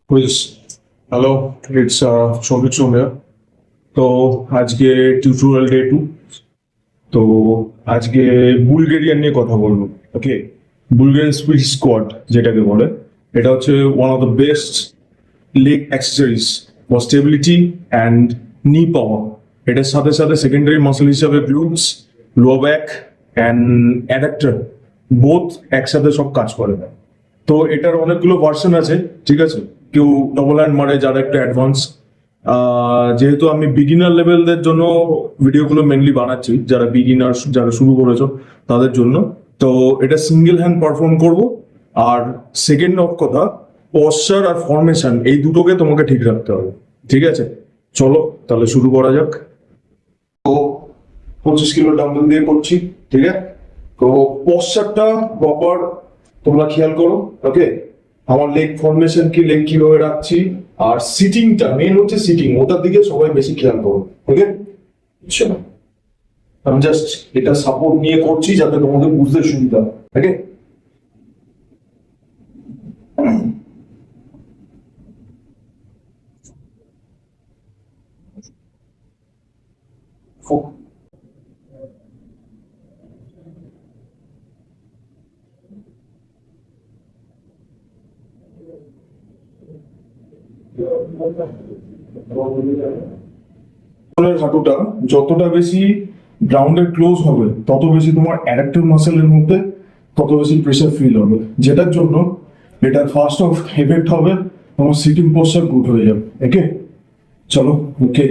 Quiz hello, it's Soumik Soumya. তো আজকে tutorial day 2। তো আজকে বুলগেরিয়ান নিয়ে কথা বলবো। ওকে, বুলগেরিয়ান স্পিড স্কোয়াড যেটাকে বলে, এটা হচ্ছে one of the best leg accessories for stability and নি পাওয়ার। এটার সাথে সাথে সেকেন্ডারি মাসল হিসাবে glutes, lower back and adductor both একসাথে সব কাজ করে। তো এটার অনেকগুলো ভার্সন আছে, ঠিক আছে। কেউ ডবল হ্যান্ড মারে যারা একটু অ্যাডভান্স। যেহেতু আমি বিগিনার লেভেলদের জন্য ভিডিওগুলো মেনলি বানাচ্ছি, যারা বিগিনার, যারা শুরু করেছো তাদের জন্য। তো এটা সিঙ্গেল হ্যান্ড পারফর্ম করব। আর সেকেন্ড অফ কথা, পশ্চার আর ফরমেশন এই দুটোকে তোমাকে ঠিক রাখতে হবে, ঠিক আছে। চলো তাহলে শুরু করা যাক। তো 25 কিলো ডাম্বেল দিয়ে করছি, ঠিক আছে। তো পশ্চারটা প্রপার তোমরা খেয়াল করো। ওকে, আমার লেগ ফর্মেশন কি, লেগ কিভাবে রাখছি, আর সিটিংটা মেন হচ্ছে সিটিং, ওটার দিকে সবাই বেশি খেয়াল করো। ওকে, চলো আমি জাস্ট এটা সাপোর্ট নিয়ে করছি যাতে তোমাদের বুঝতে সুবিধা হয়। ওকে, হাঁটুটা যতটা বেশি গ্রাউন্ডের ক্লোজ হবে, তত বেশি তোমার অ্যাডাক্টর মাসেলের মধ্যে তত বেশি প্রেশার ফিল হবে, যেটার জন্য এটার ফার্স্ট অফ এফেক্ট হবে তোমার সিটিং পোস্টার গুড হয়ে যাবে। ওকে, চলো। ওকে,